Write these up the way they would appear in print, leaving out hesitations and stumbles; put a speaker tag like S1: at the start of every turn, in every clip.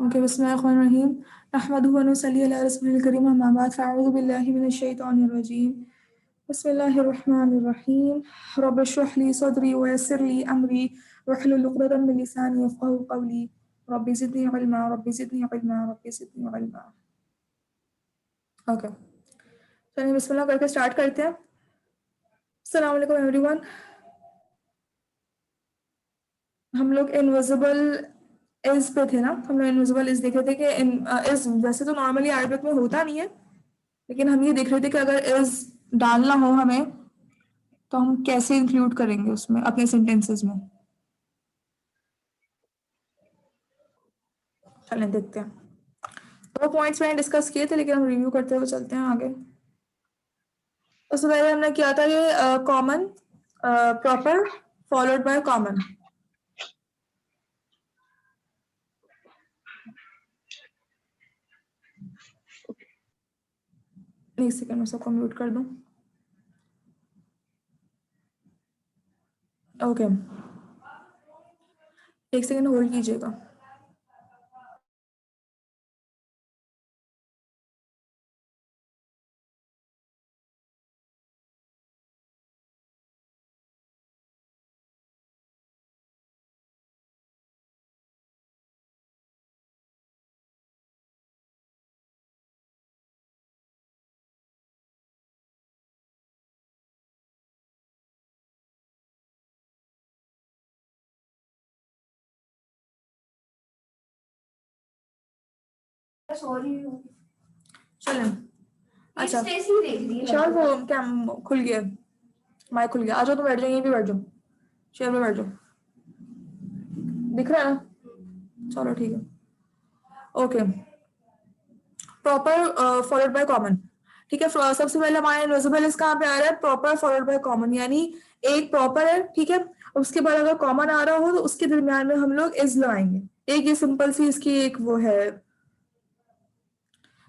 S1: Okay, बिस्मिल्लाहिर्रहमानिर्रहीम। नहमदुहु व नुसल्ली अला रसूलिल करीम, अम्मा बाद, फ़अऊज़ु बिल्लाहि मिनश शैतानिर रजीम। बिस्मिल्लाहिर्रहमानिर्रहीम। रब्बि इश्रह ली सदरी व यस्सिर ली अमरी वहलुल उक़दतम मिन लिसानी यफ़क़हू क़ौली। Rabbi ज़िदनी इल्मा, rabbi ज़िदनी इल्मा, rabbi ज़िदनी इल्मा। ओके, चलिए बिस्मिल्लाह करके स्टार्ट करते हैं। अस्सलामु अलैकुम एवरीवन। हम लोग इनविजिबल इज पे थे ना, हम लोग इनविजिबल इज देख रहे थे कि इज वैसे तो नॉर्मली अरबिक में होता नहीं है, लेकिन हम ये देख रहे थे कि अगर इज डालना हो हमें तो हम कैसे इंक्लूड करेंगे उसमें अपने सेंटेंसेस में। चलें देखते हैं। दो पॉइंट्स मैंने डिस्कस किए थे, लेकिन हम रिव्यू करते हुए चलते हैं आगे। उससे पहले हमने किया था ये common, proper followed by common. एक सेकंड में सबको म्यूट कर दूं। ओके, एक सेकंड होल्ड कीजिएगा। चलें, अच्छा विशाल वो क्या खुल गया, माइक खुल गया। आ जाओ, तुम बैठ जाओ, यहीं पे बैठ जाओ, चेयर पे बैठ जाओ। दिख रहा है ना? चलो ठीक है। Okay, proper followed by common. ठीक है, सबसे पहले हमारा इनविजिबल इज कहाँ पे आ रहा है? प्रॉपर फॉलोड बाय कॉमन, यानी एक प्रॉपर है, ठीक है, उसके बाद अगर कॉमन आ रहा हो तो उसके दरमियान में हम लोग इज लगाएंगे। एक ये सिंपल सी इसकी एक वो है,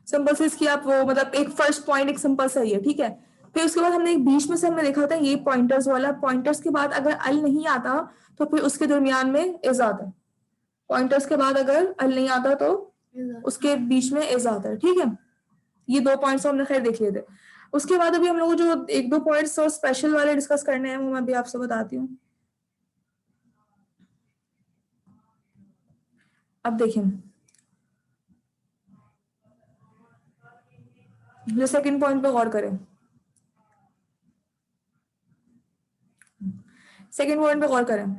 S1: सिंपल सी इसकी आप वो मतलब एक फर्स्ट पॉइंट एक सिंपल सा ही है, ठीक है। फिर उसके बाद हमने एक बीच में से हमने देखा था ये पॉइंटर्स वाला, पॉइंटर्स के बाद अगर अल नहीं आता तो फिर उसके दरमियान में इज आता है। पॉइंटर्स के बाद अगर अल नहीं आता तो उसके बीच में इज आता है, ठीक है। ये दो पॉइंट्स हमने खैर देख लिए थे। उसके बाद अभी हम लोग जो एक दो पॉइंट्स और स्पेशल वाले डिस्कस करने हैं वो मैं अभी आपसे बताती हूँ। अब देखिए, जो सेकंड पॉइंट पे गौर करें, सेकंड पॉइंट पे गौर करें,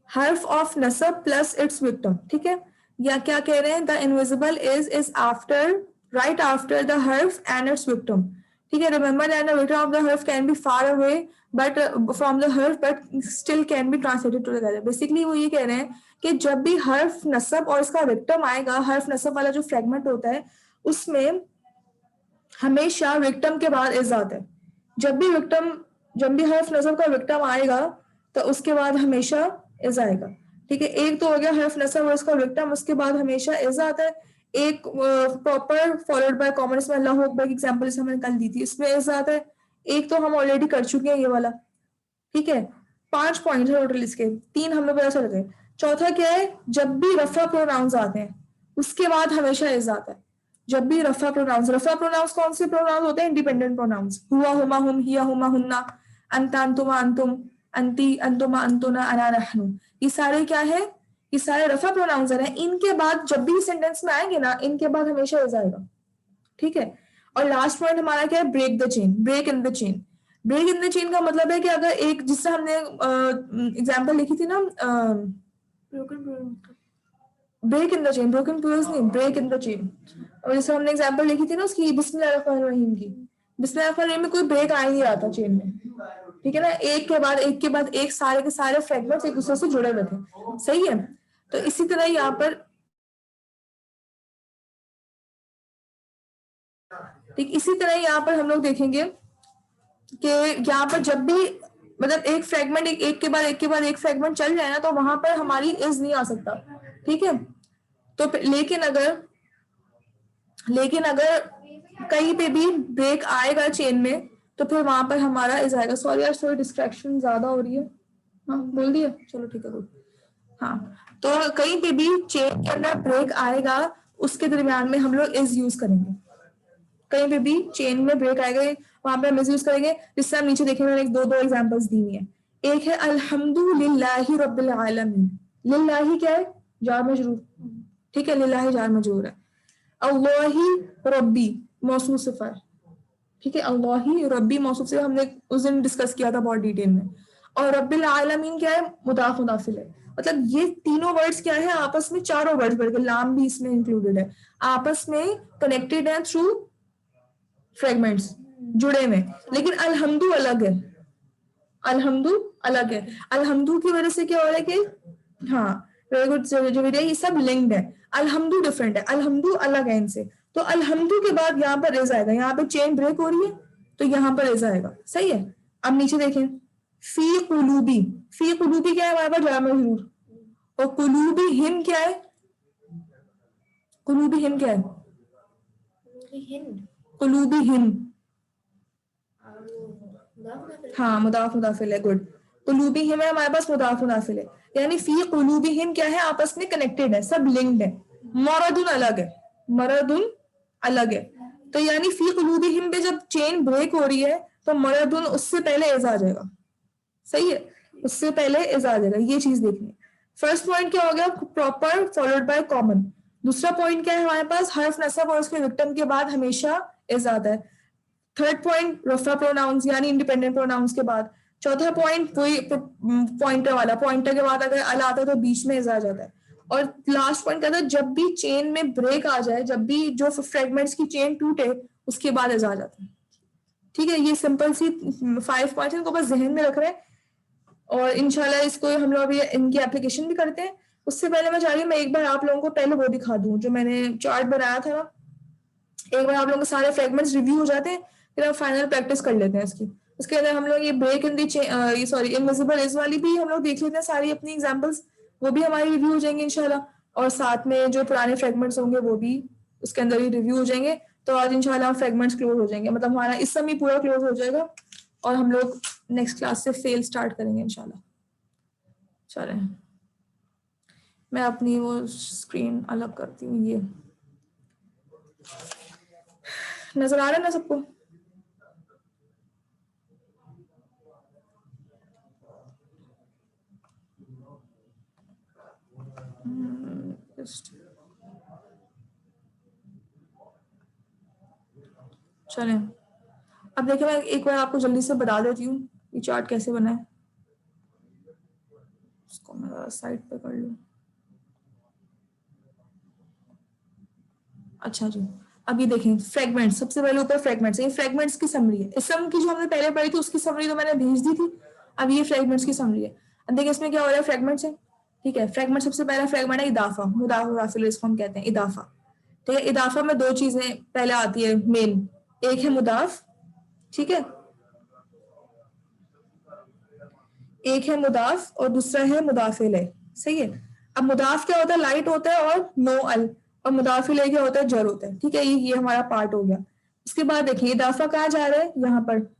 S1: हर्फ ऑफ नसब प्लस इट्स विक्टिम, ठीक है। या क्या कह रहे हैं? The invisible is after, right after the हर्फ एंड इट्स विक्टिम, ठीक है। Remember that the victim of the हर्फ can be far away but from the हर्फ but still can be translated together. Basically वो ये कह रहे हैं कि जब भी हर्फ नसब और इसका विक्टिम आएगा, हर्फ नसब वाला जो फ्रेगमेंट होता है उसमें हमेशा विक्टिम के बाद इज आता है। जब भी हर्फ नसब का विक्टिम आएगा तो उसके बाद हमेशा इज आएगा, ठीक है। एक तो हो गया हर्फ नसब और उसका विक्टिम, उसके बाद हमेशा इज आता है। एक प्रॉपर फॉलोड बाय कॉमन, इसमें अल्लाह अकबर की एग्जांपल जैसे मैंने कल दी थी, इसमें इज आता है। एक तो हम ऑलरेडी कर चुके हैं ये वाला, ठीक है। 5 पॉइंट है टोटल, इसके 3 हमें पता चल गए। चौथा क्या है? जब भी रफा प्रोनाउंस आते हैं उसके बाद हमेशा इज आता है। जब भी रफा प्रोनाउंस कौन से प्रोनाउंस होते हैं? इंडिपेंडेंट प्रोनाउंस, हुआ हुमा हुम, हिया हुमा हुन्ना, अंता अंतुमा अंतुम, अंती अंतुमा अंतुना, अना नहनु। ये सारे क्या है? ये सारे रफा प्रोनाउंस हैं। इनके बाद जब भी सेंटेंस में आएंगे ना, इनके बाद हमेशा इज आएगा, ठीक है। और लास्ट पॉइंट हमारा क्या है? Break the chain, break in the chain. Break in the chain का मतलब है कि अगर एक, जिससे हमने एग्जांपल लिखी थी ना, break in the chain, broken prose नहीं, ब्रेक इन द चेन। और जैसे हमने एग्जांपल लिखी थी ना उसकी, बिस्मिल्लाहिर्रहमानिर्रहीम की, बिस्मिल्लाहिर्रहमानिर्रहीम में कोई ब्रेक आ ही नहीं रहा था चेन में, ठीक है ना। एक के बाद एक के बाद एक, सारे के सारे फ्रेगमेंट्स एक दूसरे से जुड़े हुए थे, सही है। तो इसी तरह यहाँ पर, ठीक इसी तरह यहाँ पर हम लोग देखेंगे कि यहाँ पर जब भी मतलब एक फ्रेगमेंट एक के बाद एक के बाद एक फ्रेगमेंट चल जाए ना, तो वहां पर हमारी इज नहीं आ सकता, ठीक है। तो लेकिन अगर कहीं पे भी ब्रेक आएगा चेन में तो फिर वहां पर हमारा इज आएगा। सॉरी यार, थोड़ी डिस्ट्रैक्शन ज्यादा हो रही है। हाँ बोल दिया, चलो ठीक है, गुड। हाँ, तो कहीं पे भी चेन के अंदर ब्रेक आएगा उसके दरमियान में हम लोग इज यूज करेंगे। कहीं पे भी चेन में ब्रेक आएगा वहां पे हम इज यूज करेंगे। जिससे हम नीचे देखेंगे, मैंने दो एग्जांपल्स दी हुई है। एक है अल्हम्दुलिल्लाहि रब्बिल आलमीन। लिल्लाही क्या है? जार मजरूर। ठीक है, लिल्लाही जार मजरूर है। अल्लाही रब्बी मौसूफ सिफा है। ठीक है, अल्लाही रब्बी मौसूफ से हमने उस दिन डिस्कस किया था बहुत डिटेल में। और रब्बिल आलमीन क्या है? मुदाफ मुदाफिल है। मतलब ये तीनों वर्ड्स क्या है आपस में? चारों वर्ड्स बढ़ के लाम भी इसमें इंक्लूडेड है, आपस में कनेक्टेड है थ्रू फ्रेगमेंट्स, जुड़े में। लेकिन अल्हम्दु अलग है, अल्हम्दु अलग है। अल्हम्दु की वजह से क्या हो रहा है कि हाँ, वेरी गुड जो ये सब लिंक्ड है। अल्हम्दु डिफरेंट है, अल्हम्दु अलग है इनसे। तो अल्हम्दु के बाद यहाँ पर रिज आएगा, यहाँ पे चेन ब्रेक हो रही है तो यहाँ पर रिज आएगा। सही है। अब नीचे देखें, फी कुलूबी। फी कुलूबी क्या है हमारे पास? जाम मजरूर। और कुलूबी हिम क्या है? कुलूबी हिम क्या है? कुलूबी हिम, हाँ मुदाफ मुदाफिल है। गुड। कुलूबिहिम है हमारे पास, मुदाफ मुदाफिल है। यानी फी कुलूबिहिम क्या है? आपस में कनेक्टेड है, सब लिंक्ड है। मरदुन अलग है, मरदुन अलग है। तो यानी फी कुलूबिहिम पे जब चेन ब्रेक हो रही है तो मरदुन उससे पहले इज़ आ जाएगा। सही है, उससे पहले इज़ आ जाएगा। ये चीज देखनी है। फर्स्ट पॉइंट क्या हो गया? Proper followed by common. दूसरा पॉइंट क्या है हमारे पास? हर्फ नसब और उसके विक्टिम के बाद हमेशा इज़ आता है। थर्ड पॉइंट रफा प्रोनाउंस यानी इंडिपेंडेंट प्रोनाउंस के बाद। चौथा पॉइंट वही पॉइंटर वाला, पॉइंटर के बाद अगर अल आता है तो बीच में इज़ आ जाता है। और लास्ट पॉइंट कहता है जब भी चेन में ब्रेक आ जाए, जब भी जो फ्रेगमेंट्स की चेन टूटे उसके बाद इज़ आ जाता है। ठीक है, ये सिंपल सी 5 पॉइंट्स इनको बस जहन में रख रहे हैं और इंशाल्लाह इसको हम लोग अभी इनकी एप्लीकेशन भी करते हैं। उससे पहले मैं चाह रही हूँ मैं एक बार आप लोगों को पहले वो दिखा दूं जो मैंने चार्ट बनाया था ना। एक बार आप लोगों के सारे फ्रेगमेंट्स रिव्यू हो जाते हैं, फिर हम फाइनल प्रैक्टिस कर लेते हैं इसकी। उसके अंदर हम लोग ये ब्रेक इन दी ये सॉरी इनविजिबल इज वाली भी हम लोग देख लेते हैं, सारी अपनी एग्जांपल्स वो भी हमारी रिव्यू हो जाएंगे इंशाल्लाह। और साथ में जो पुराने फ्रेगमेंट्स होंगे वो भी उसके अंदर ही रिव्यू हो जाएंगे। तो आज इंशाल्लाह फ्रेगमेंट्स क्लोज हो जाएंगे, मतलब हमारा इस समय पूरा क्लोज हो जाएगा और हम लोग नेक्स्ट क्लास से फेल स्टार्ट करेंगे इंशाल्लाह। चलें, मैं अपनी वो स्क्रीन अलग करती हूँ। ये नजर आ रहा है ना सबको? चलें, अब देखिए मैं एक बार आपको जल्दी से बता देती हूँ ये चार्ट कैसे बना है। इसको मैं साइड पे कर लूँ। अच्छा जी, अब ये देखें फ्रेगमेंट्स। सबसे पहले ऊपर फ्रेगमेंट्स, ये फ्रेगमेंट्स की समरी है। इस सम की जो हमने पहले पढ़ी थी उसकी समरी तो मैंने भेज दी थी। अब ये फ्रेगमेंट्स की समरी है। अब देखिए इसमें क्या हो रहा है? फ्रेगमेंट्स है। ठीक है, फ्रेगमेंट सबसे पहला फ्रेगमेंट है इदाफा, मुदाफ मुदाफिल इसको हम कहते हैं इदाफा। ठीक है, इदाफा में दो चीजें पहले आती है मेन, एक है मुदाफ, ठीक है, एक है मुदाफ और दूसरा है मुदाफिल है। सही है। अब मुदाफ क्या होता है? लाइट होता है और नो अल, और मुदाफिल है क्या होता है? जर होता है। ठीक है, ये हमारा पार्ट हो गया। उसके बाद देखिए इदाफा कहाँ जा रहा है? यहाँ पर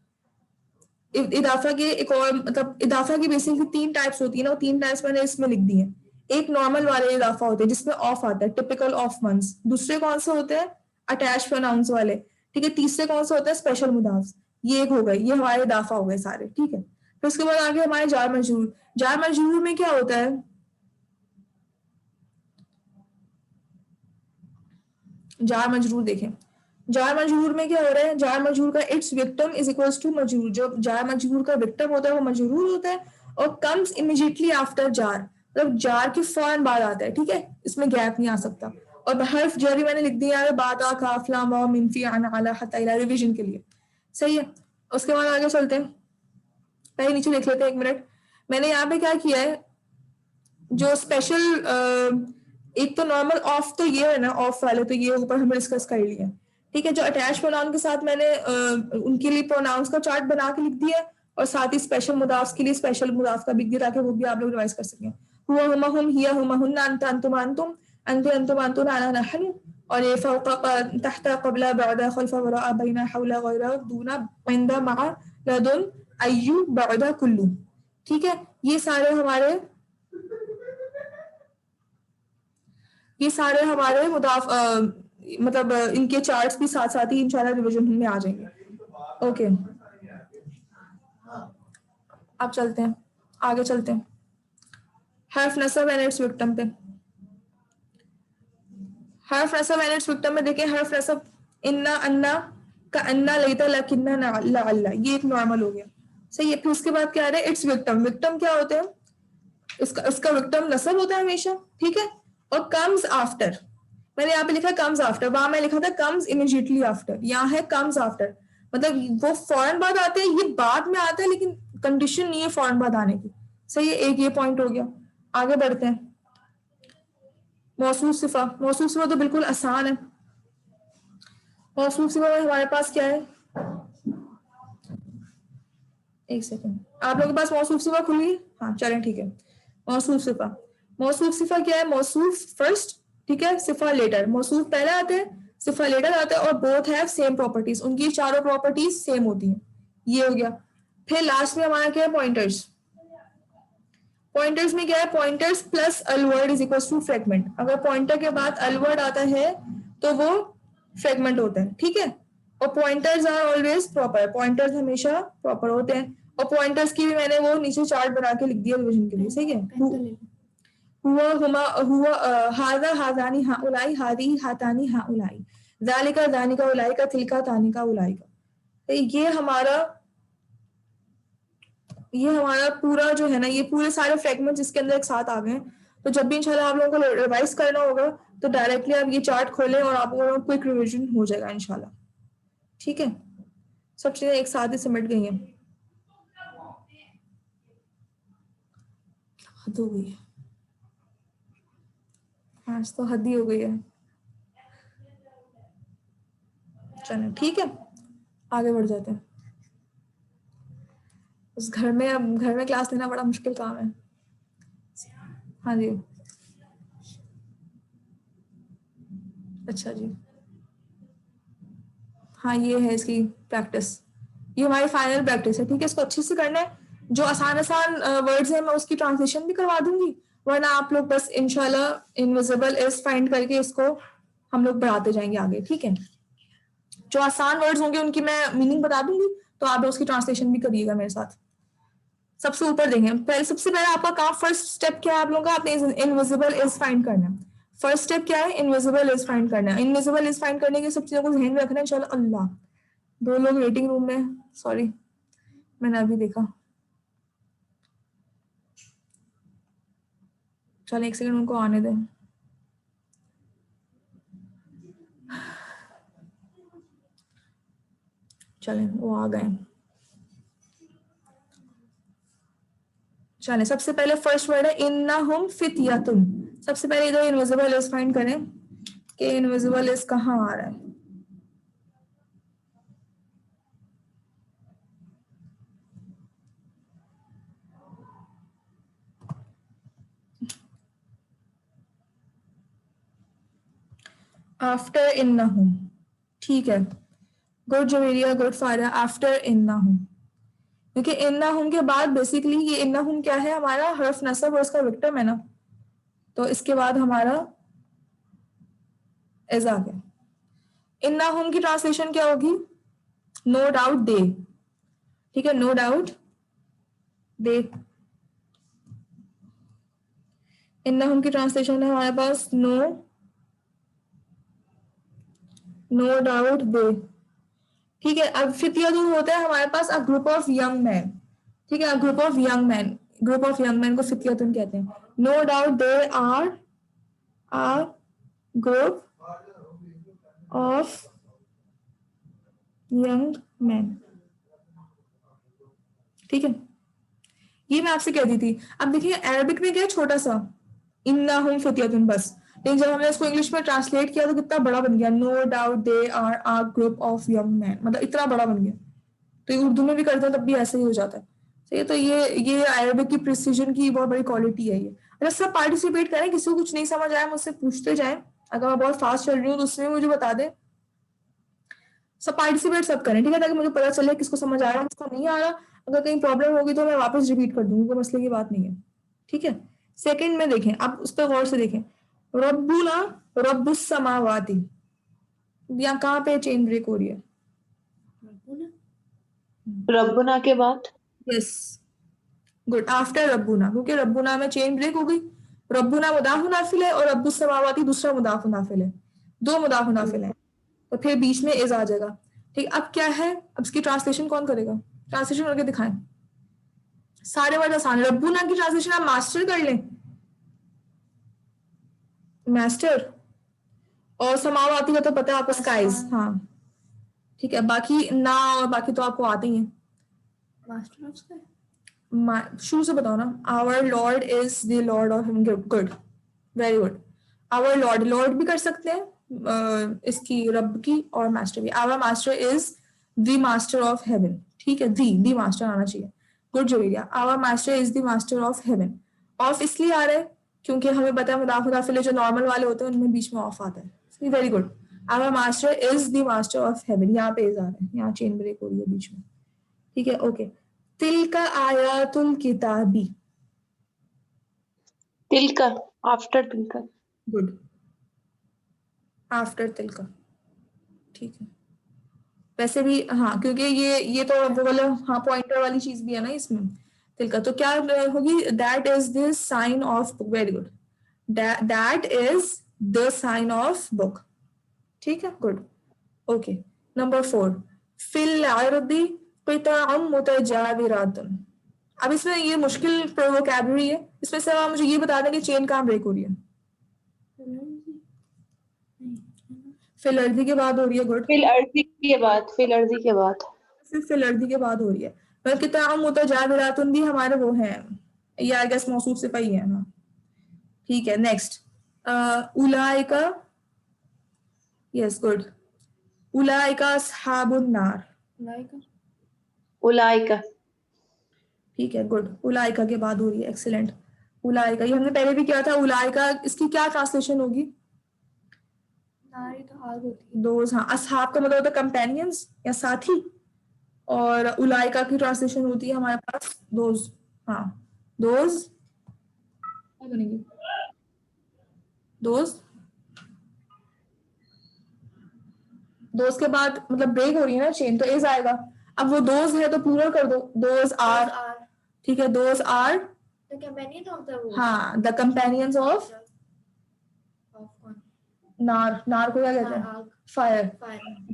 S1: इदाफा के एक और मतलब इदाफा की बेसिकली 3 टाइप्स होती है ना, वो 3 टाइप्स मैंने इसमें लिख दी है। एक नॉर्मल वाले इदाफा होते हैं जिसमें ऑफ आता है, टिपिकल ऑफ वंस। दूसरे कौन से होते हैं? अटैच प्रोनाउंस वाले। ठीक है, तीसरे कौन से होते हैं? स्पेशल मुदाफ। ये एक हो गए, ये हमारे इदाफा हो गए सारे। ठीक है, फिर उसके बाद आगे हमारे जार मजरूर। जार मजरूर में क्या होता है? जार मजरूर देखें, जार मजरूर में क्या हो रहा है? जार मजरूर का its victim is equals to मजरूर। जो जार मजरूर का विक्टिम होता है वो मजरूर होता है और कम्स इमीडिएटली आफ्टर जार, मतलब जार के फौरन बाद आता है। ठीक है, इसमें गैप नहीं आ सकता। और हर्फ जरी मैंने लिख दिया है बादा काफ लाम वाव मिन फी अन अला हत्ता इला, रिवीजन के लिए। सही है। उसके बाद आगे चलते हैं, पहले नीचे देख लेते हैं 1 मिनट। मैंने यहाँ पे क्या किया है, जो स्पेशल एक तो नॉर्मल ऑफ तो ये है ना, ऑफ वाले तो ये ऊपर हमने डिस्कस कर लिया। ठीक है, जो अटैच प्रोनाउन के साथ मैंने उनके लिए प्रोनाउंस का चार्ट बना के लिख दिया और साथ ही स्पेशल मुदाफ के लिए स्पेशल मुदाफ का भी दिया ताकि वो भी आप लोग रिवाइज कर सकें। हुआ हुमा हुम हिया हुमा हुन्ना अंत अंतुम अंतुम अंत अंतुम अंतुम अना नहनु। और ये फौका तहत क़बला बअदा खल्फा वरा बैना हौला गैरा दूना इंदा मआ लदुन अय्यु बअदा कुल्लू। ठीक है, ये सारे हमारे ये सारे हमारे मतलब इनके चार्ट्स भी साथ साथ ही इंशाल्लाह रिवीजन में आ जाएंगे। ओके, अब चलते हैं, आगे चलते हैं हर्फ नसब एंड इट्स विक्टिम पे। हर्फ नसब एंड इट्स विक्टिम में देखें, हर्फ नसब इन्ना, अन्ना का, अन्ना, लैता, लकिन्ना, ला, अल्लाह, ये एक नॉर्मल हो गया, सही है। फिर उसके बाद क्या आ रहा है, इट्स विक्टिम। विक्टिम क्या होते हैं, इसका विक्टिम नसब होता है हमेशा, ठीक है। और कम्स आफ्टर, मैंने यहाँ पे लिखा कम्स आफ्टर, वहां मैं लिखा था कम्स इमीडिएटली आफ्टर, यहाँ है कम्स आफ्टर, मतलब वो फौरन बाद आते हैं, ये बाद में आता है, लेकिन कंडीशन नहीं है फौरन बाद आने की, सही है। एक ये पॉइंट हो गया। आगे बढ़ते हैं, मौसूफ सिफा। मौसूफ सिफा तो बिल्कुल आसान है। मौसूफ सिफा में हमारे पास क्या है, एक सेकंड, आप लोगों के पास मौसूफ सिफा खुली है? हाँ चलें, ठीक है। मौसूफ सिफा, मौसूफ सिफा क्या है, मौसूफ फर्स्ट, ठीक है, सिफा लेटर। मौसूफ पहले आते हैं, सिफा लेटर आता है, और बोथ हैव सेम प्रॉपर्टीज, उनकी चारों प्रॉपर्टीज सेम होती हैं, ये हो गया। फिर लास्ट में हमारा क्या है, पॉइंटर्स। पॉइंटर्स में क्या है, पॉइंटर्स प्लस अलवर्ड इज इक्वल टू फ्रेगमेंट। अगर पॉइंटर के बाद अलवर्ड आता है तो वो फ्रेगमेंट होता है, ठीक है। और pointers are always proper, pointers हमेशा प्रॉपर होते हैं। और पॉइंटर्स की भी मैंने वो नीचे चार्ट बना के लिख दिया रिवीजन के लिए, सही है। हुआ, हुमा, हुआ, हाजा, हाजानी, हाउलाई, हादी, हातानी, हाउलाई, जालिका, दानिका, उलाइका, तिलका, तानिका, उलाइका। तो ये हमारा पूरा जो है ना, ये पूरे सारे फ्रेगमेंट्स इसके अंदर एक साथ आ गए हैं। तो जब भी इंशाल्लाह आप लोगों को रिवाइज करना होगा तो डायरेक्टली आप ये चार्ट खोलें और आप लोगों को क्विक रिवीजन हो जाएगा इंशाल्लाह, ठीक है। सब चीजें एक साथ ही सिमट गई हैं। हद हो गई है आज तो, हद ही हो गई है। चलो ठीक है, आगे बढ़ जाते हैं। उस घर में क्लास लेना बड़ा मुश्किल काम है। हाँ जी, अच्छा जी, हाँ ये है इसकी प्रैक्टिस, ये हमारी फाइनल प्रैक्टिस है, ठीक है। इसको अच्छे से करना है। जो आसान आसान वर्ड्स हैं मैं उसकी ट्रांसलेशन भी करवा दूंगी, वरना आप लोग बस इंशाल्लाह इनविजिबल इज फाइंड करके इसको हम लोग बढ़ाते जाएंगे आगे, ठीक है। जो आसान वर्ड्स होंगे उनकी मैं मीनिंग बता दूंगी, तो आप उसकी ट्रांसलेशन भी करिएगा मेरे साथ। सबसे ऊपर देखें, पहले सबसे पहले आपका काम, फर्स्ट स्टेप क्या है आप लोगों का, आपने इनविजिबल इज फाइंड करना है। फर्स्ट स्टेप क्या है, इनविजिबल इज फाइंड करना है। इनविजिबल इज फाइंड करने की सब चीजों को ध्यान में रखना है इंशाल्लाह। अल्लाह, दो लोग वेटिंग रूम में, सॉरी मैंने अभी देखा, चल एक सेकंड उनको आने दें। चलें वो आ गए। चलें, सबसे पहले फर्स्ट वर्ड है इन्नहुम फितयतुन। सबसे पहले इधर इनविजिबल इज फाइंड करें कि इनविजिबल इज कहाँ आ रहा है। आफ्टर इन्नहुम, ठीक है, गुड जवेरिया, गुड फारा। आफ्टर इन्नहुम, क्योंकि इन्नहुम के बाद बेसिकली ये इन्नहुम क्या है, हमारा हर्फ नसब और उसका विक्टिम है ना, तो इसके बाद हमारा इज आ गया। इन्नहुम की ट्रांसलेशन क्या होगी, नो डाउट दे, ठीक है, नो डाउट दे। इन्नहुम की ट्रांसलेशन है हमारे पास नो डाउट दे, ठीक है। अब फितयतुन होता है हमारे पास a group of young man, ठीक है, group of young man, group of young man को फितयतुन कहते हैं। No doubt they are a group of young man, ठीक है। ये मैं आपसे कह दी थी। अब देखिए अरबिक में क्या है, छोटा सा इन्नहुम फितयतुन बस, लेकिन जब हमने इसको इंग्लिश में ट्रांसलेट किया तो कितना बड़ा बन गया, no doubt they are a group of young man, मतलब इतना बड़ा बन गया। तो ये उर्दू में भी करते हैं तब भी ऐसे ही हो जाता है, सही है। तो ये अरबिक की प्रिसीजन की बहुत बड़ी क्वालिटी है ये। अगर सब पार्टिसिपेट करें, किसी को कुछ नहीं समझ आया मुझसे पूछते जाए, अगर मैं बहुत फास्ट चल रही हूँ तो उसमें मुझे बता दे, सब पार्टिसिपेट सब करें, ठीक है, ताकि मुझे पता चले किसको समझ आ रहा है किसको नहीं आ रहा। अगर कहीं प्रॉब्लम होगी तो मैं वापस रिपीट कर दूंगी, कोई मसले की बात नहीं है, ठीक है। सेकंड में देखें, आप उस पर गौर से देखें, रब्बुना रब्बुस समावाती, यहाँ कहाँ पे चेन ब्रेक हो रही है?
S2: रब्बुना के बाद।
S1: यस गुड, आफ्टर रब्बुना, क्योंकि रब्बुना में चेन ब्रेक हो गई। रब्बुना मुदाफ नाफिल है और रब्बुस समावाती दूसरा मुदाफ नाफिल है, दो मुदाफ नाफिल है, तो फिर बीच में इज आ जाएगा। ठीक, अब क्या है, अब इसकी ट्रांसलेशन कौन करेगा? ट्रांसलेशन करके दिखाएं। सारे वर्ड आसान है। रब्बुना की ट्रांसलेशन आप मास्टर कर लें, मास्टर, और समावाती का तो पता है आपको, स्काइज। हाँ ठीक है, बाकी ना और बाकी तो आपको आते ही हैं। मास्टर ऑफ स्काई शुरू से बताओ ना। Our lord is the lord of heaven. Good, very good. Our lord, lord भी कर सकते हैं इसकी, रब की, और मास्टर भी। Our master is the master of heaven. ठीक है, दी मास्टर आना चाहिए। गुड जोरिया, our master is the master of heaven. Of इसलिए आ रहा है क्योंकि हमें पता है मुदाफ मुदाफिल जो नॉर्मल वाले होते हैं उनमें बीच में ऑफ आता है। Very good, our master is the master of heaven, यहाँ पे इज आ रहा है, यहाँ चेन ब्रेक हो रही है बीच में। ठीक है, ओके। तिलका आयातुल किताबी,
S2: Tilka, after Tilka.
S1: Good, after Tilka. ठीक है, वैसे भी हाँ, क्योंकि ये तो वो वाला, हाँ पॉइंटर वाली चीज भी है ना इसमें। तिलका तो क्या होगी? That is the sign of book. Very good, that is the sign of book. ठीक है, गुड, ओके। नंबर 4, फिल अर्दी क़िताउन मुतजाविरातुन। अब इसमें ये मुश्किल वोकैबुलरी है, इसमें से आप मुझे ये बता दें कि चेन कहाँ ब्रेक हो रही है? फिल अर्दी के बाद हो रही है। गुड,
S2: फिल अर्जी के बाद, फिल अर्जी के बाद।
S1: सिर्फ फिल अर्दी के बाद हो रही है। पर क़िताउन मुतजाविरातुन भी हमारे वो हैं, ये आई गेस मौसूफ से पही है। हाँ ठीक है, नेक्स्ट उलाइका। यस गुड, उलाइका अस्हाबुन नार।
S2: उलाइका।
S1: ठीक है, गुड, उलाइका के बाद हो रही है। एक्सीलेंट, उलाइका, ये हमने पहले भी किया था। उलाइका इसकी क्या ट्रांसलेशन होगी? दोज। हाँ, असहाब का मतलब होता है कंपेनियंस या साथी, और उलाइका की ट्रांसलेशन होती है हमारे पास दोज। हाँ, दोज क्या बनेगी? दोज, दोज के बाद मतलब ब्रेक हो रही है ना चेन, तो इज आएगा। अब वो दोज है तो प्लूरल कर दो, दोज आर। ठीक है, those are the companion of the, हाँ द कंपेनियंस ऑफ नार। नार को क्या कहते हैं? Fire.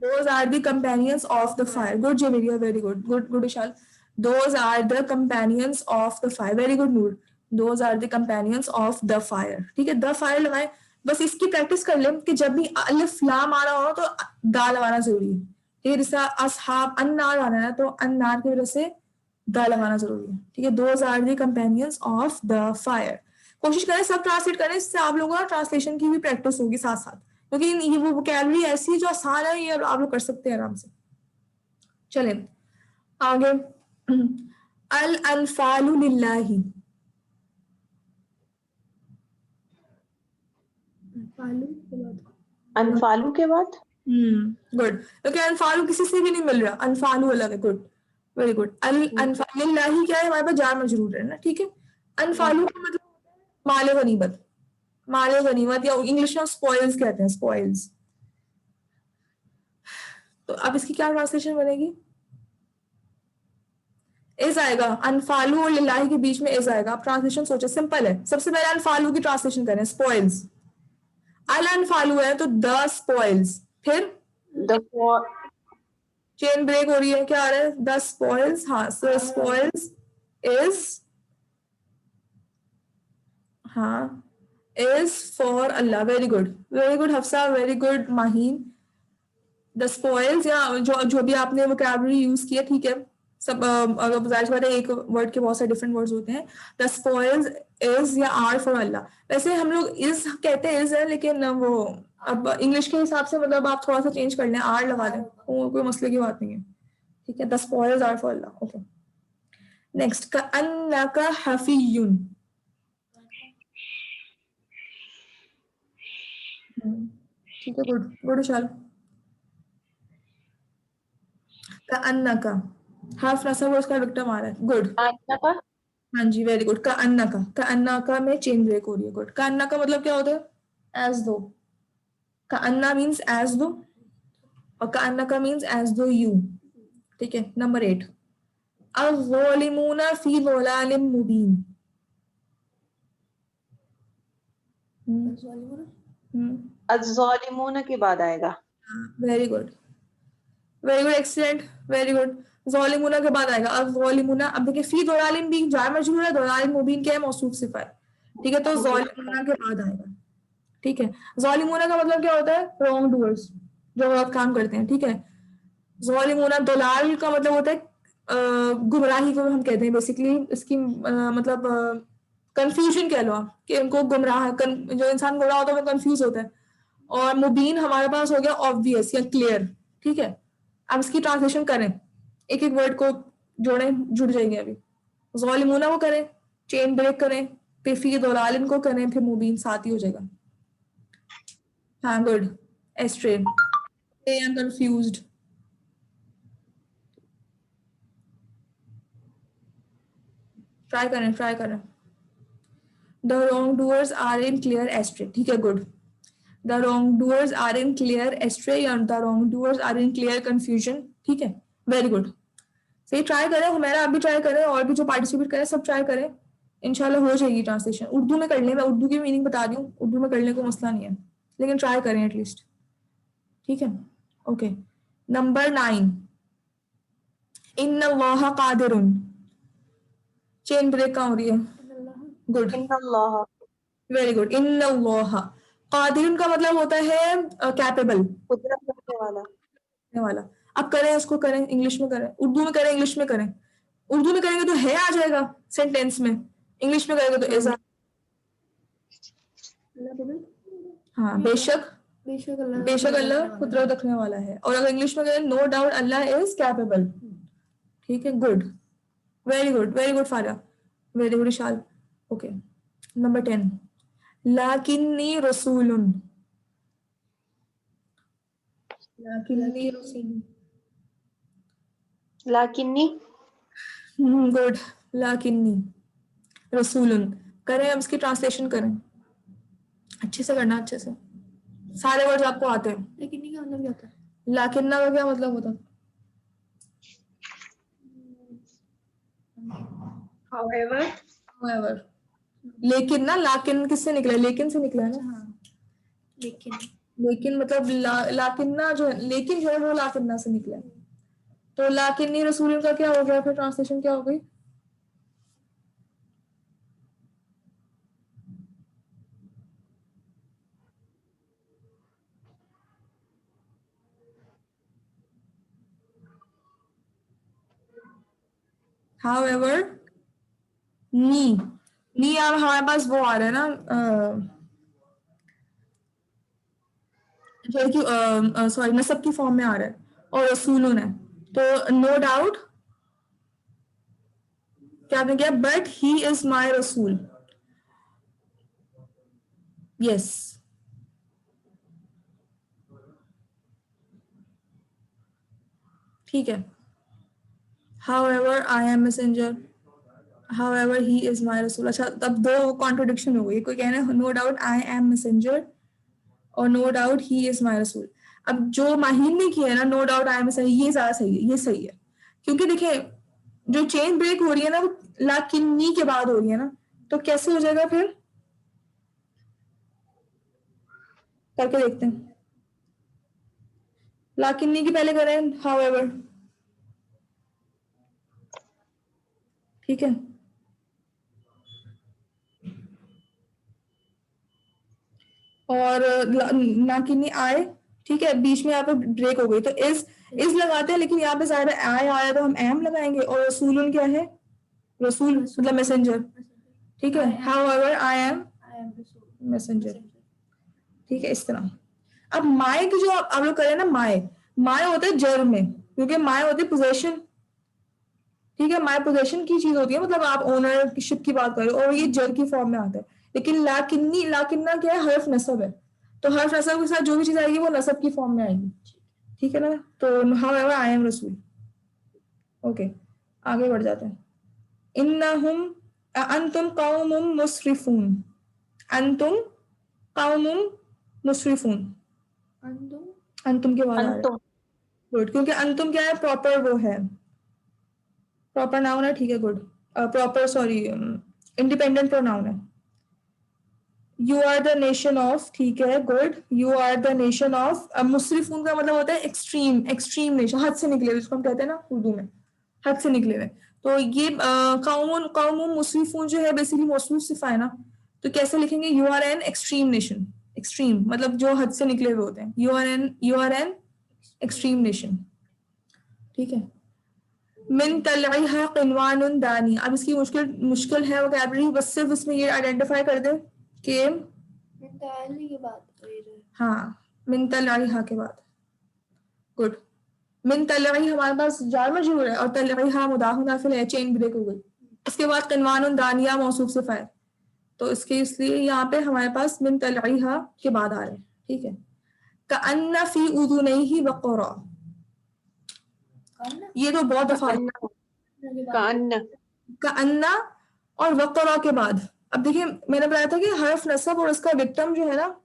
S1: Those are the companions of the fire. Good, Jamelia, very good. Good, Ishal. Those are the companions of the fire. Very good, Noor. Those are the companions of the fire. ठीक है, the fire लगाए। बस इसकी practice कर लें कि जब भी अलिफ लाम आ रहा हो तो दा लगाना जरूरी है। ठीक है, जैसे असहाब अन्नार आना है तो अन्नार की वजह से दा लगाना जरूरी है। ठीक है, those are the companions of the fire. कोशिश करें सब ट्रांसलेट करें, इससे आप लोगों का ट्रांसलेशन की भी प्रैक्टिस होगी साथ साथ, क्योंकि ये वो वोकैबुलरी ऐसी है जो आसान है, ये आप लोग कर सकते हैं आराम से। चले आगे, अल अनफालु लिल्लाही।
S2: अनफालू के बाद।
S1: गुड, क्योंकि अनफालु किसी से भी नहीं मिल रहा, अनफालु अलग है। Good, very good. अल अनफालु लिल्लाही क्या है? हमारे पास जार मजरूर है ना। ठीक है, अनफालु का मतलब माले गनीमत, माले गनीमत, या इंग्लिश में स्पॉइल्स कहते हैं, स्पॉइल्स। तो अब इसकी क्या ट्रांसलेशन बनेगी? इज आएगा, अनफालू और लिल्लाही के बीच में इज आएगा। आप ट्रांसलेशन सोचे, सिंपल है। सबसे पहले अनफालू की ट्रांसलेशन करें, स्पॉइल्स। अल अनफालू है तो द स्पॉइल्स, फिर
S2: द
S1: चेन ब्रेक हो रही है, क्या आ रहा है? The spoils. हाँ, सो स्पॉइल्स इज, हाँ is for Allah. Very good, very good Hafsa, very good Maheen. The spoils, या जो भी आपने वोकैबुलरी यूज किया, ठीक है, सब अगर जाहिर बात है एक वर्ड के बहुत सारे डिफरेंट वर्ड्स होते हैं। द स्पॉइल्स इज या आर फॉर अल्लाह। वैसे हम लोग इज कहते हैं, इज है, लेकिन वो अब इंग्लिश के हिसाब से मतलब आप थोड़ा सा चेंज कर लें, आर लगा दें, कोई मसले की बात नहीं है। ठीक है, the spoils are for Allah. Okay, next, का अन्नका हफीयुन। ठीक है, गुड, गुड विशाल। का अन्नका हाफ नसब और उसका विक्टिम आ रहा है। गुड,
S2: का।
S1: हाँ जी, वेरी गुड। का अन्ना का में चेन ब्रेक हो रही है। गुड, का अन्ना का मतलब क्या होता है? as though. कअन्ना मीन्स as though और कअन्ना का मीन्स as though you. ठीक है. नंबर 8. अज़्ज़ालिमूना फी ज़लालिम मुबीन.
S2: अज़्ज़ालिमून के बाद आएगा।
S1: Very good, very good, excellent, very good. ज़ालिमूना के बाद आएगा अज़्ज़ालिमूना. अब देखिए फी ज़लालिम भी जार मजरूर है, ज़लालिम मुबीन क्या है, मौसूफ सिफा है. ठीक है, तो ज़ालिमूना के बाद आएगा. ठीक है. ज़ालिमूना का मतलब क्या होता है, रॉन्ग डूअर्स, जो गलत काम करते हैं. ठीक है. ज़ालिमूना दलाल का मतलब होता है गुमराही को हम कहते हैं बेसिकली. इसकी मतलब कंफ्यूजन कह लो आप, कि उनको गुमराह जो इंसान गुमराह होता है वो कंफ्यूज होता है. और मुबीन हमारे पास हो गया ऑब्वियस या क्लियर. ठीक है. अब इसकी ट्रांसलेशन करें, एक एक वर्ड को जोड़ें, जुड़ जाएंगे. अभी ज़ालिमूना को करें, चेन ब्रेक करें, फिर फी दलालिन को करें, फिर मुबीन साथ ही हो जाएगा. हाँ, good. Astray, I am confused. Try करें, ट्राई करें. The wrong doers are in clear astray. ठीक है, good. The wrong doers are in clear astray या the wrong doers are in clear confusion. ठीक है, वेरी गुड. सही. Try करें, हमारा आप भी ट्राई करें, और भी जो पार्टिसिपेट करें सब ट्राई करें. इंशाल्लाह हो जाएगी ट्रांसलेशन. उर्दू में कर लें, मैं उर्दू की मीनिंग बता दी हूँ, उर्दू में करने को मसला नहीं है, लेकिन ट्राई करें एटलीस्ट. ठीक है. ओके. नंबर 9. इन्नल्लाह कादिरुन. चेन ब्रेक कहाँ हो रही है? गुड,
S2: इन्नल्लाह,
S1: वेरी गुड. इन्नल्लाह कादिरुन का मतलब होता है कैपेबल,
S2: कुदरत रखने वाला।
S1: वाला. अब करें, उसको करें, इंग्लिश में करें, उर्दू में करें, इंग्लिश में करें. उर्दू में करेंगे तो है आ जाएगा सेंटेंस में, इंग्लिश में करेंगे तो इज. हाँ, बेशक, बेशक अल्लाह कुदरत रखने वाला है. और अगर इंग्लिश में करें, no doubt Allah is capable. ठीक है, good, very good, very good Fariya, very good Ishal. Okay. Number 10. लाकिन्नी रसूलुन. लाकिन्नी रसूलुन.
S2: लाकिन्नी,
S1: गुड. लाकिन्नी रसूलुन. करें, अब इसकी ट्रांसलेशन करें. अच्छे से करना, अच्छे से. सारे वर्ड्स आपको आते हैं. लाकिन्नी का मतलब क्या होता है? लाकिन्ना का क्या मतलब होता है?
S2: however,
S1: However. लेकिन ना, लाकिन किससे निकला है? लेकिन से निकला है ना.
S3: हाँ, लेकिन
S1: लेकिन मतलब लाकिन्ना जो है, लेकिन जो है वो लाकिन्ना से निकला है. तो लाकिन्नी रसूल का क्या हो गया, फिर ट्रांसलेशन क्या हो गई? However, नी अब हमारे पास वो आ रहा है ना, जो कि सॉरी नसब की फॉर्म में आ रहा है, और रसूलुन है. तो नो डाउट क्या आपने किया, बट ही इज माई रसूल. यस. ठीक है. However, I am messenger. However, he is my रसूल. अच्छा, तब दो कॉन्ट्रोडिक्शन हो गई. कोई कहना है no doubt I am messenger और no doubt he is my रसूल. अब जो माहिर ने किया है ना, no doubt I am messenger, ये ज्यादा सही है, ये सही है. क्योंकि देखिए जो चेन ब्रेक हो रही है ना, वो लाकिन्नी के बाद हो रही है ना, तो कैसे हो जाएगा फिर, करके देखते हैं. लाकिन्नी की पहले करें हाउएवर. ठीक है. और लाकिन्नी आए. ठीक है, बीच में यहाँ पे ब्रेक हो गई तो इज लगाते हैं, लेकिन यहाँ पे ज्यादा आए आया तो हम एम लगाएंगे. और रसूलुन क्या है, रसूल मतलब मैसेंजर. ठीक है. However I am messenger. ठीक है, इस तरह. अब माए की जो आप लोग करें ना, माए माए होता है जर में, क्योंकि माए होती है पोजेशन. ठीक है, माए पोजेशन की चीज होती है, मतलब आप ओनरशिप की बात करें, और ये जर की फॉर्म में आता है. लेकिन लाकिन्नी, लाकिन्ना क्या है, हर्फ नसब है. तो हर्फ नसब के साथ जो भी चीज आएगी वो नसब की फॉर्म में आएगी. ठीक है ना. तो हाउएवर आई एम रसूल. ओके, आगे बढ़ जाते हैं. इन्नहुम अंतुम कौमुम मुस्रिफून. अंतुम कौमुम मुस्रिफून,
S3: अंदुम
S1: अंतुम के बाद आ रहा है।
S2: अंतुम
S1: गुड, क्योंकि अंतुम क्या है, प्रॉपर वो है, प्रॉपर नाउन है, ठीक है good. Proper sorry independent pronoun है। You are the nation of, ठीक है good, you are the nation of. मुस्रिफून का मतलब होता है एक्सट्रीम, एक्सट्रीम नेशन, हद से निकले हुए, जिसको हम कहते हैं ना उर्दू में, हद से निकले हुए। तो ये कौम मुस्रिफून जो है बेसिकली मौसूफ सिफा है ना, तो कैसे लिखेंगे, you are an extreme nation, extreme मतलब जो हद से निकले हुए होते हैं, you are an extreme nation, ठीक है। मिन तलइहा क़िनवानुन दानी, अब इसकी मुश्किल मुश्किल है वोकैबुलरी, बस सिर्फ इसमें ये आइडेंटिफाई कर दे कि
S3: ताली के बाद
S1: हाँ मिन तलइहा के बाद, गुड। मिन तलई हमारे पास जार मजरूर है और तलइहा मुदाफ नाफिल है, चेन ब्रेक हो गई। इसके बाद क़िनवानुन दानिया मौसूफ सिफा है, तो इसके इसलिए यहाँ पे हमारे पास मिन तलइहा के बाद आ रहे हैं, ठीक है। कअन्ना फी उज़ुनैहि वक़रा, ये तो बहुत दफा
S2: कान्न
S1: कअन्ना और वक़रा के बाद। अब देखिए मैंने बताया था कि हर्फ नस्ब और उसका विक्टिम जो है ना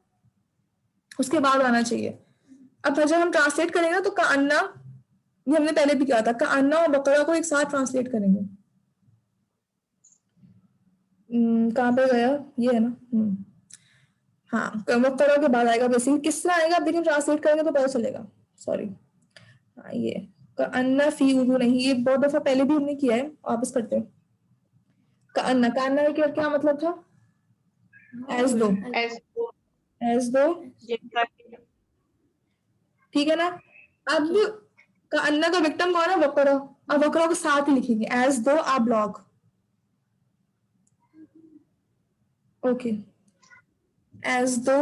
S1: उसके बाद आना चाहिए। अब जब हम ट्रांसलेट करेंगे तो कअन्ना, ये हमने पहले भी किया था, कअन्ना और बकरा को एक साथ ट्रांसलेट करेंगे। कहाँ पे गया, ये है ना। हाँ वक़रा के बाद आएगा, बेसिकली किस तरह आएगा, अब देखिए ट्रांसलेट करेंगे तो पता चलेगा। सॉरी, हाँ ये कअन्ना फी उज़ुनैहि, ये बहुत दफा पहले भी हमने किया है, वापस करते हैं। कअन्ना, कअन्ना का क्या मतलब था, एज दो,
S2: एज
S1: एज दो,
S2: जैसा
S1: ठीक है ना। अब कअन्ना का विक्टिम कौन है, वक़रा, अब वक़रा को साथ ही लिखेंगे, एज दो आ ब्लॉक, ओके, एज दो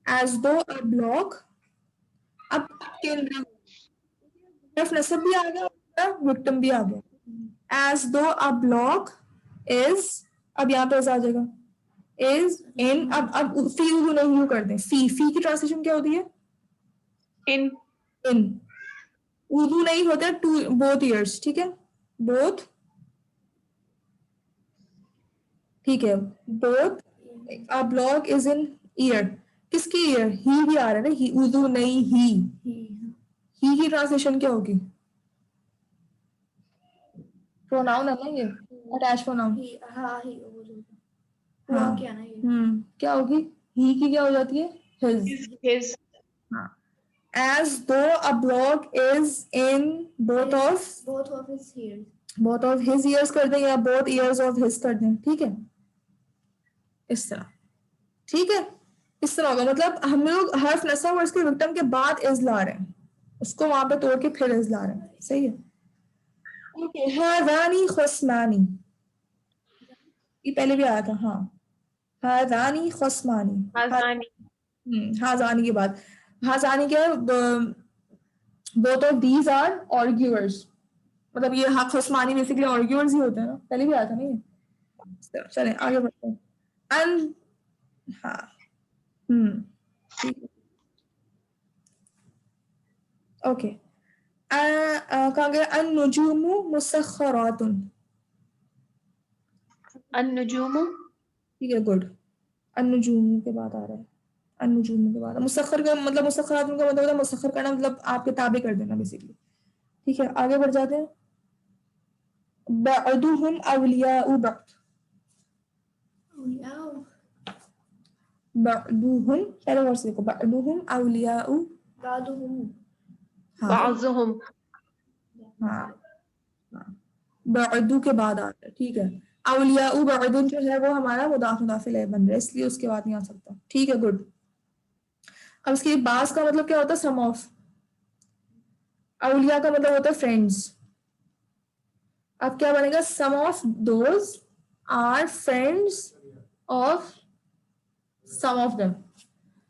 S1: आ ब्लॉक। अब केंद्र हर्फ नस्ब भी आ गया, विक्टिम भी आ गया, एज दो अ ब्लॉक इज, अब यहाँ पे आ जाएगा इज इन, अब फी उर्दू नहीं यू कर दें, फी की ट्रांसलेशन क्या होती है,
S2: इन
S1: इन, उर्दू नहीं होता टू, बोथ ईयर्स, ठीक है, बोथ, ठीक है, both a block is in year, किसकी ईयर, ही भी आ रहा है ना, ही, उर्दू नहीं ही की ट्रांसलेशन क्या होगी, प्रोनाउन है ना ये, अटैच प्रोनाउन,
S3: हाँ ही वो जो
S1: हाँ
S3: हुआ क्या ना ये
S1: क्या होगी, ही की क्या हो जाती है, हिज, हाँ, as though a block is in both of
S3: his ears
S1: his ears कर दें या both ears of his कर दें, ठीक है, इस तरह, ठीक है, इस तरह होगा। मतलब हम लोग हर्फ नस्ब और इसके विक्टिम के बाद इज ला रहे हैं, उसको वहां पे तोड़ के फिर इज ला रहे हैं, सही है, ओके। हादानी खस्मानी, ये पहले भी आया था, हाँ, हादानी खस्मानी,
S2: हाजानी
S1: हाजानी के बाद, हाजानी क्या है, बोथ ऑफ दीज आर आर्ग्यूअर्स, मतलब ये हक खस्मानी बेसिकली आर्ग्यूअर्स ही होते हैं ना, पहले भी आया था ना ये। चलें आगे बढ़ते हैं। अन, हाँ, ठीक है, ओके। कहाँ गया, अन नुजूमु मुसख्खरातुन,
S2: अन्नुजूमु
S1: ठीक है गुड, अन नुजूमु के बाद आ रहा है, अन नुजूमु के बाद, मुसख्खर का मतलब, मुसख्खरातुन का मतलब होता है मुसख्खर करना, मतलब आपके ताबे कर देना बेसिकली, ठीक है, आगे बढ़ जाते हैं। बअदुहुम अवलियाउ बअद, बअदुहुम, पहले वर्ड से देखो, बअदुहुम अवलियाउ, हाँ
S2: बाज़ुहुम
S1: हाँ हाँ, बअदु के बाद आता है, ठीक है। अवलियाउ बअदुन जो है वो हमारा मुदाफ मुदाफिल है बन रहा है, इसलिए उसके बाद नहीं आ सकता, ठीक है गुड। अब इसके बास का मतलब क्या होता है, सम ऑफ, अवलिया का मतलब होता है फ्रेंड्स, अब क्या बनेगा, some of those are friends of some of them,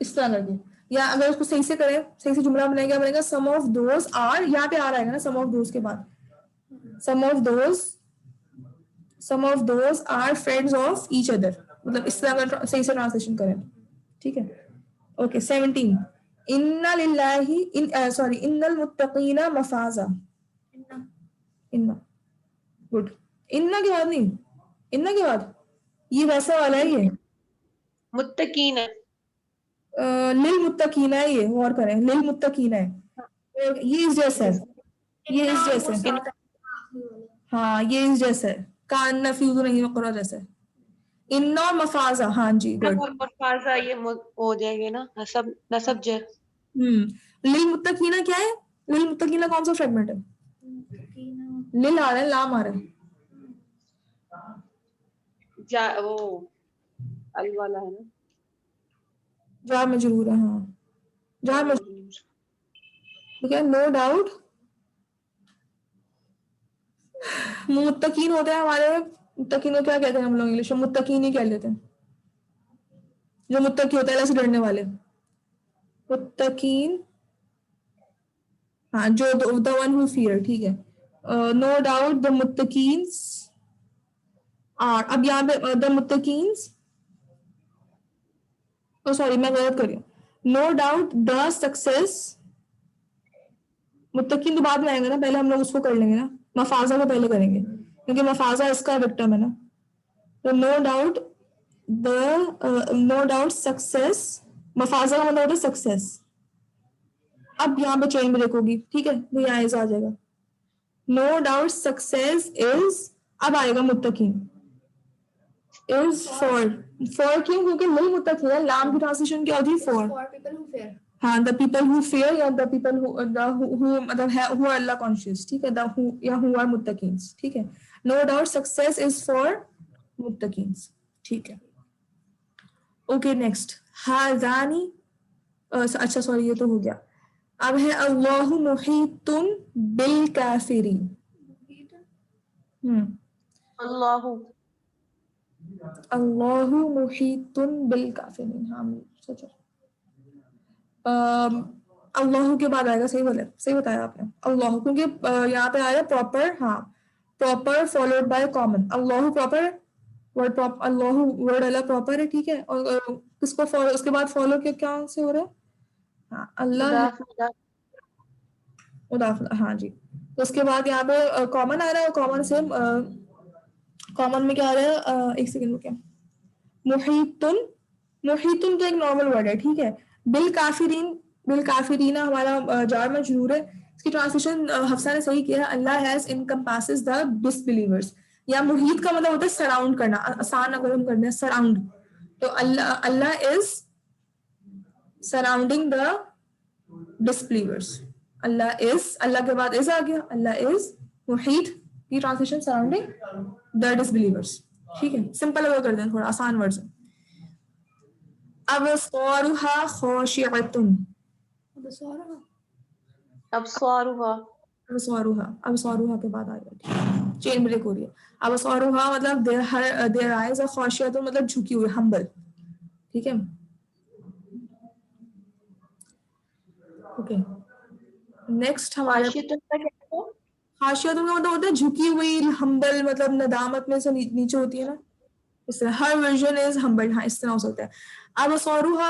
S1: इस तरह करके, या अगर उसको सही से करें, सही से जुमला बनेगा, बनेगा सम ऑफ दोज आर, यहाँ पे आ रहा है ना सम ऑफ दोज के बाद, some of those are friends of each other, मतलब इस तरह अगर सही से ट्रांसलेशन करें, ठीक है, ओके। 17 इन्ना लिल्लाही सॉरी इन्नल मुत्तकीना मफाजा, इन्ना, गुड, इन्ना के बाद नहीं, इन्ना के बाद ये वैसा वाला है ये,
S2: मुत्तकीन है।
S1: लिल मुत्तकीना है, ये और करें, लिल मुत्तकीना है, और ये इस जैसा है, ये इस जैसा है,
S3: आखिरी वाला।
S1: हाँ ये इस जैसा है, कान नफीज नहीं मकरा जैसा है। इन्ना और मफाजा, हाँ जी गुड।
S2: और मफाजा ये हो जाएंगे ना, नसब नसब जय।
S1: लिल मुत्तकीना क्या है? लिल मुत्तकीना कौन सा फ्रेगमेंट है? लिल आ रहा है, लाम आ रहा है।
S2: जा वो अल वाला है ना।
S1: जार मजरूर है, हाँ जार मजरूर, ठीक है, नो डाउट। मुत्तकीन होते हैं हमारे, मुत्तकीन को क्या कहते हैं हम लोग इंग्लिश में? मुत्तकीन ही कह लेते हैं, जो मुत्तकी होता है अल्लाह से डरने वाले, मुत्तकीन, हाँ जो द वन हु फियर, ठीक है। नो डाउट द मुत्तकीन्स आर, अब यहाँ पे द मुत्तकीन्स, ओ सॉरी मैं गलत कर रही हूँ, नो डाउट द सक्सेस, मुत्तकीन तो बाद में आएगा ना, पहले हम लोग उसको कर लेंगे ना, मफाजा को पहले करेंगे क्योंकि मफाजा इसका विक्टिम है ना। तो no doubt the, no doubt success, मफाजा का मतलब होता है सक्सेस। अब यहाँ पे चेन ब्रेक होगी, ठीक है, तो यहाँ ऐसा आ जाएगा, नो डाउट सक्सेस इज, अब आएगा मुत्तकीन, इज फॉर, फॉर क्यों? क्योंकि नहीं मुत्तकीन है, लाम की ट्रांसलेशन क्या होती है? For.
S3: For people who fear.
S1: हाँ, द पीपल हु फियर, या द पीपल हु मतलब है हु आर अल्लाह कॉन्शियस, ठीक है, द हु या हु आर मुत्तकीन्स, ठीक है। No doubt success is for मुत्तकीन्स, ठीक है। ओके नेक्स्ट, हाज़ानी, अच्छा सॉरी ये तो हो गया। अब है अल्लाहु मुहीतुन बिल काफिरीन।
S2: अल्लाहु
S1: अल्लाहु मुहीतुन बिल काफिरीन, हाँ सोचो। अल्लाह के बाद आएगा, सही बोले, सही बताया आपने, अल्लाह, क्योंकि यहाँ पे आया प्रॉपर, हाँ proper followed by common, Allah proper word, proper Allah word अलग प्रॉपर है, ठीक है, और किसको फॉलो, उसके बाद फॉलो क्या से हो रहा है? हाँ अल्लाह है,
S2: मुदाफ मुदाफ
S1: मुदाफ, हाँ जी। तो उसके बाद यहाँ पे कॉमन आ रहा है, कॉमन से कॉमन में क्या आ रहा है? एक सेकंड रुकिए, मुहीतुन, मुहीतुन तो एक नॉर्मल वर्ड है, ठीक है। बिल काफिरीन, बिल काफिरीना हमारा जार मजरूर है, इसकी ट्रांसलेशन हफ्सा ने सही किया है, अल्लाह हैज इनकम्पासेस द डिसबिलीवर्स, या मुहीत का मतलब होता है सराउंड करना, आसान अगर हम करते हैं सराउंड, तो Allah, Allah is surrounding the disbelievers, Allah is, Allah के बाद इज आ गया, अल्लाह इज मुहीत की ट्रांसलेशन सराउंडिंग द डिसबिलीवर्स, ठीक है, सिंपल अगर कर दें, थोड़ा आसान वर्जन। अबसारुहा खाशिअतुन,
S3: अबसारुहा,
S2: अबसारुहा
S1: अबसारुहा, अबसारुहा के बाद आ गया, ठीक है, चेन ब्रेक हो रही है। अबसारुहा मतलब देयर आइज आर खाशिअतुन मतलब झुकी हुई, हम्बल, ठीक है। ओके नेक्स्ट हमारे
S2: खाशियतुन का क्या है?
S1: खाशियतुन का मतलब होता है झुकी हुई, हम्बल मतलब नदामत में से नीचे होती है ना, इस तरह हर वर्जन इज हम्बल, हाँ इस तरह हो सकता है। अब सौरूहा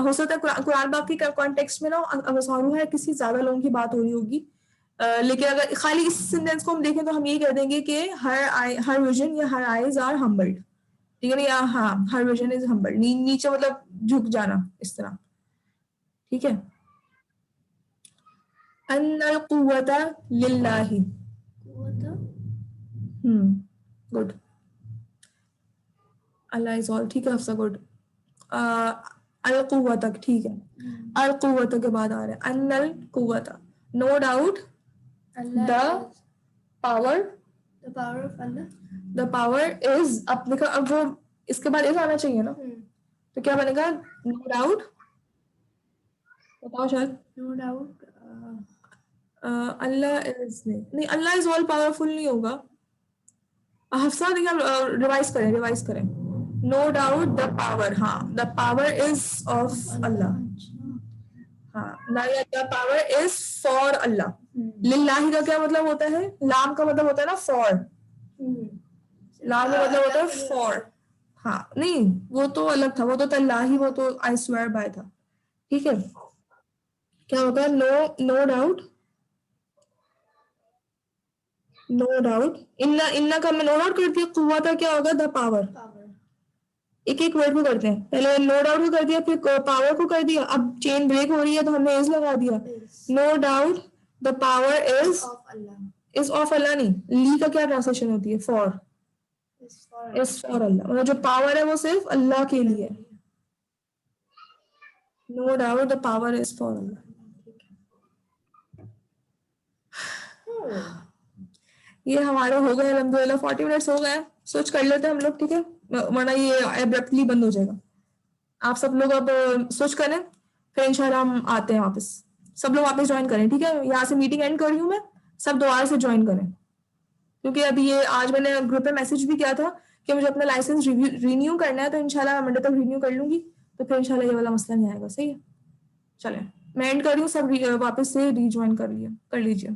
S1: हो सकता है कुरान पाक के कॉन्टेक्स्ट में ना, अब सौरूहा किसी ज्यादा लोगों की बात हो रही होगी, लेकिन अगर खाली इस सेंटेंस को हम देखें तो हम ये कह देंगे कि हर वर्जन या हर आईज आर हम्बल्ड, ठीक है ना, या हाँ हर वर्जन इज हम्बल्ड, नीचे मतलब झुक जाना इस तरह, ठीक है। अन्नल कुव्वता लिल्लाहि, गुड, अल्लाह इज ऑल, ठीक है हफ्सा, गुड। अल कुव्वत तक, ठीक है, अल कुव्वत के बाद आ रहा है अन्नल कुव्वत, no doubt
S3: Allah
S1: the
S3: is
S1: power,
S3: the power of Allah.
S1: The power is, अब देखो अब वो इसके बाद इज आना चाहिए ना, तो क्या बनेगा? नो डाउट, बताओ शायद,
S3: No doubt.
S1: अल्लाह इज, नहीं अल्लाह इज ऑल पावरफुल नहीं होगा, हफ्सा देखिए रिवाइज करें, रिवाइज करें, नो डाउट द पावर, हाँ द पावर इज ऑफ अल्लाह, हाँ ना, द पावर इज फॉर अल्लाह, लिल्लाही का क्या मतलब होता है? लाम का मतलब होता है ना फॉर, लाम का मतलब होता है फॉर, हाँ नहीं वो तो अलग था, वो तो तल्लाही, वो तो आई स्वेयर बाय था, ठीक है। क्या होगा? No, no doubt, no doubt, इन्ना, इन्ना का मैं नो डाउट करती है, कुव्वत क्या होगा? The power,
S3: Power.
S1: एक एक वर्ड को करते हैं, पहले नो डाउट को कर दिया, फिर पावर को कर दिया, अब चेन ब्रेक हो रही है तो हमने इज लगा दिया।
S3: Is
S1: no doubt the power is,
S3: of Allah.
S1: Is of Allah नहीं, ली का क्या ट्रांसलेशन होती है, for,
S3: Is for
S1: is for Allah, मतलब जो पावर है वो सिर्फ अल्लाह के लिए है। No doubt the power is for Allah. ये हमारे हो गए अल्हम्दुलिल्लाह 40 मिनट्स हो गए, सोच कर लेते हैं हम लोग, ठीक है, वरना ये एब्रप्टली बंद हो जाएगा। आप सब लोग अब सोच करें, फिर इंशाल्लाह हम आते हैं वापस, सब लोग वापस ज्वाइन करें, ठीक है, यहाँ से मीटिंग एंड कर रही हूँ मैं, सब दोबारा से ज्वाइन करें, क्योंकि अभी ये आज मैंने ग्रुप पे मैसेज भी किया था कि मुझे अपना लाइसेंस रिन्यू करना है, तो इंशाल्लाह मंडे तक रिन्यू कर लूंगी, तो फिर इंशाल्लाह ये वाला मसला नहीं आएगा। सही है, चलें मैं एंड कर रही हूँ, सब वापस से रीज्वाइन कर लीजिए।